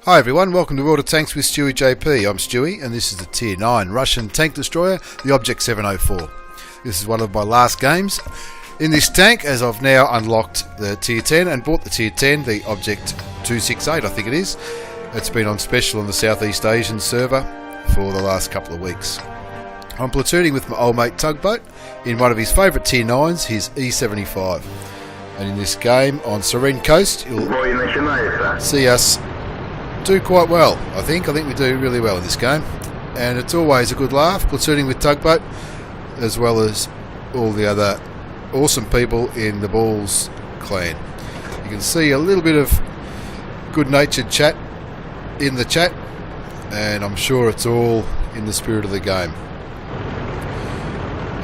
Hi everyone, welcome to World of Tanks with stewiejp. I'm Stewie and this is the Tier 9 Russian tank destroyer, the Object 704. This is one of my last games in this tank, as I've now unlocked the Tier 10 and bought the Tier 10, the Object 268 I think it is. It's been on special on the Southeast Asian server for the last couple of weeks. I'm platooning with my old mate Tugboat in one of his favourite Tier 9s, his E75. And in this game on Serene Coast, you'll see us do quite well, I think we do really well in this game, and it's always a good laugh platooning with Tugboat, as well as all the other awesome people in the Balls clan. You can see a little bit of good-natured chat in the chat, and I'm sure it's all in the spirit of the game.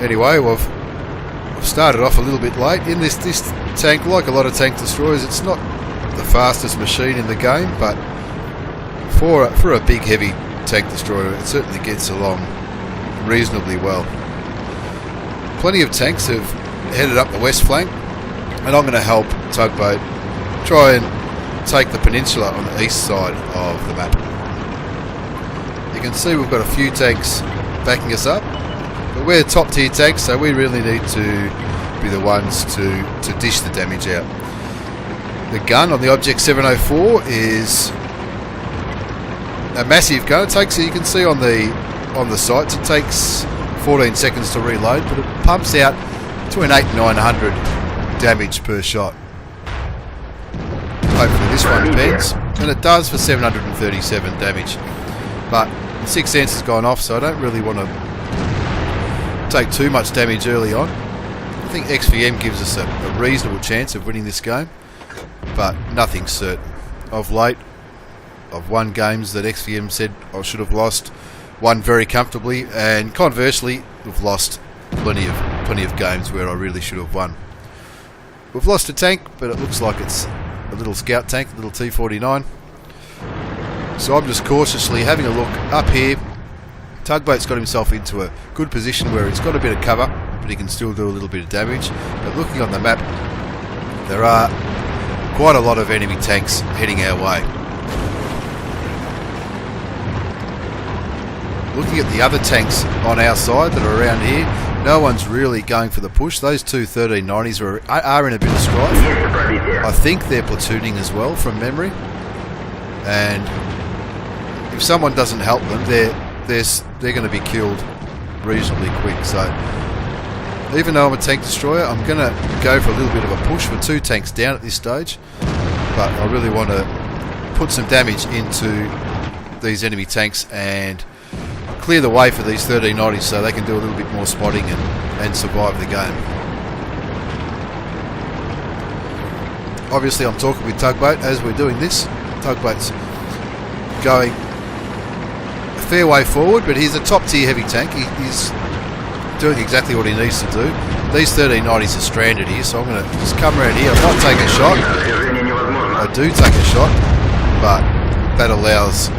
Anyway, I've started off a little bit late in this tank. Like a lot of tank destroyers, it's not the fastest machine in the game, but for a big heavy tank destroyer it certainly gets along reasonably well. Plenty of tanks have headed up the west flank, and I'm going to help Tugboat try and take the peninsula on the east side of the map. You can see we've got a few tanks backing us up, but we're top tier tanks, so we really need to be the ones to dish the damage out. The gun on the Object 704 is a massive gun. It takes, you can see on the sights, it takes 14 seconds to reload, but it pumps out between 800 and 900 damage per shot. Hopefully this one depends, and it does for 737 damage. But the 6th sense has gone off, so I don't really want to take too much damage early on. I think XVM gives us a reasonable chance of winning this game, but nothing's certain. Of late, I've won games that XVM said I should have lost, won very comfortably, and conversely we've lost plenty of games where I really should have won. We've lost a tank, but it looks like it's a little scout tank, a little T49. So I'm just cautiously having a look up here. Tugboat's got himself into a good position where he's got a bit of cover, but he can still do a little bit of damage. But looking on the map, there are quite a lot of enemy tanks heading our way. Looking at the other tanks on our side that are around here, no one's really going for the push. Those two 1390s are in a bit of strife. I think they're platooning as well from memory, and if someone doesn't help them, they're going to be killed reasonably quick. So even though I'm a tank destroyer, I'm going to go for a little bit of a push. With two tanks down at this stage, but I really want to put some damage into these enemy tanks and clear the way for these 1390s so they can do a little bit more spotting and survive the game. Obviously I'm talking with Tugboat as we're doing this. Tugboat's going a fair way forward, but he's a top tier heavy tank. He's doing exactly what he needs to do. These 1390s are stranded here, so I'm going to just come around here. I might take a shot. I do take a shot, but that allows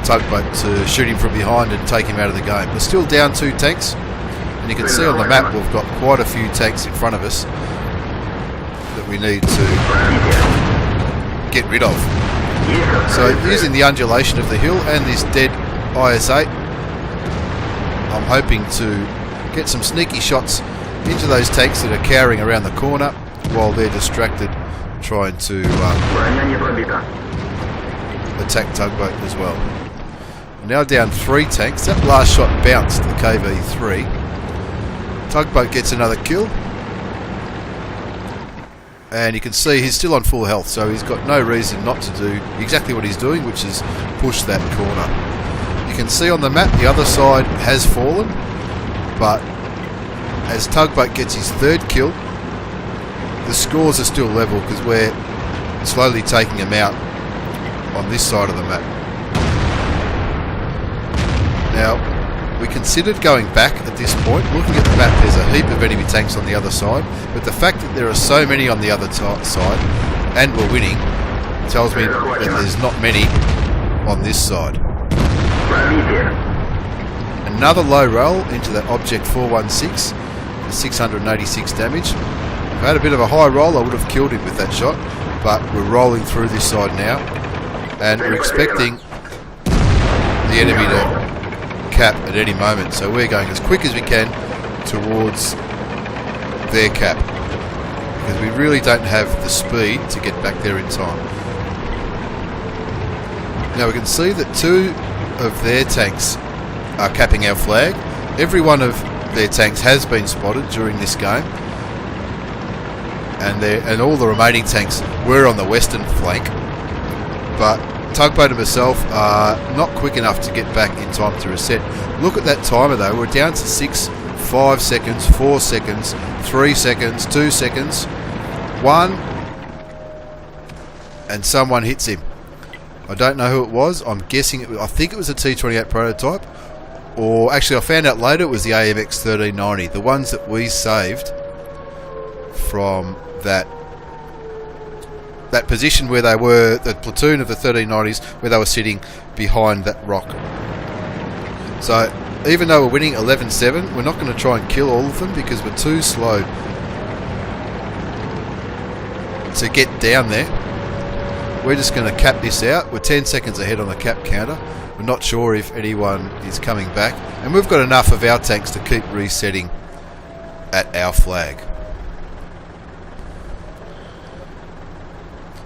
Tugboat to shoot him from behind and take him out of the game. We're still down two tanks, and you can see on the map we've got quite a few tanks in front of us that we need to get rid of. So using the undulation of the hill and this dead IS-8, I'm hoping to get some sneaky shots into those tanks that are cowering around the corner while they're distracted trying to attack Tugboat as well. Now down three tanks. That last shot bounced the KV-3. Tugboat gets another kill, and you can see he's still on full health, so he's got no reason not to do exactly what he's doing, which is push that corner. You can see on the map the other side has fallen, but as Tugboat gets his third kill, the scores are still level because we're slowly taking him out on this side of the map. Now, we considered going back at this point. Looking at the map, there's a heap of enemy tanks on the other side, but the fact that there are so many on the other side and we're winning tells me that there's not many on this side. Another low roll into that Object 416 for 686 damage. If I had a bit of a high roll, I would have killed him with that shot, but we're rolling through this side now. and we're expecting the enemy to cap at any moment, so we're going as quick as we can towards their cap, because we really don't have the speed to get back there in time. Now we can see that 2 of their tanks are capping our flag. Every one of their tanks has been spotted during this game, and all the remaining tanks were on the western flank, but Tugboat and myself are not quick enough to get back in time to reset. Look at that timer though, we're down to 6, 5 seconds, 4 seconds, 3 seconds, 2 seconds, 1, and someone hits him. I don't know who it was. I'm guessing I think it was a T28 prototype, or actually I found out later it was the AMX 1390, the ones that we saved from that position where they were, the platoon of the 1390s, where they were sitting behind that rock. So even though we're winning 11-7, we're not going to try and kill all of them because we're too slow to get down there. We're just going to cap this out. We're 10 seconds ahead on the cap counter. We're not sure if anyone is coming back, and we've got enough of our tanks to keep resetting at our flag.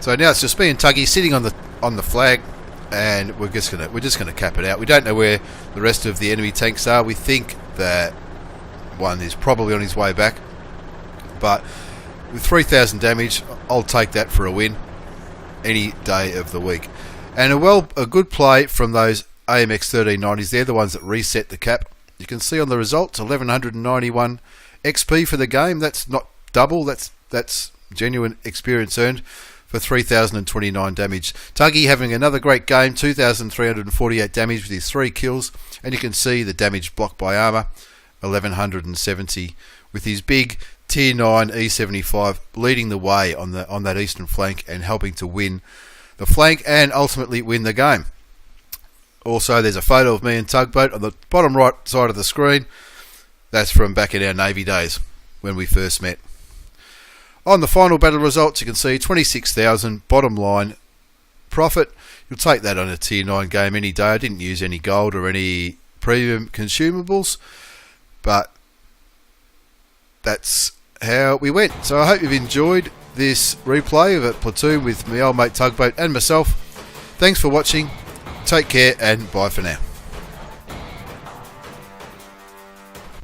So now it's just me and Tuggy sitting on the flag, and we're just gonna cap it out. We don't know where the rest of the enemy tanks are. We think that one is probably on his way back, but with 3,000 damage, I'll take that for a win any day of the week. And a good play from those AMX 1390s. They're the ones that reset the cap. You can see on the results 1191 XP for the game. That's not double. That's genuine experience earned for 3,029 damage. Tuggy having another great game, 2,348 damage with his 3 kills, and you can see the damage blocked by armour, 1,170, with his big Tier 9 E75 leading the way on that eastern flank and helping to win the flank and ultimately win the game. Also, there's a photo of me and Tugboat on the bottom right side of the screen. That's from back in our Navy days when we first met. On the final battle results, you can see 26,000 bottom line profit. You'll take that on a Tier 9 game any day. I didn't use any gold or any premium consumables, but that's how we went. So I hope you've enjoyed this replay of a platoon with my old mate Tugboat and myself. Thanks for watching. Take care and bye for now.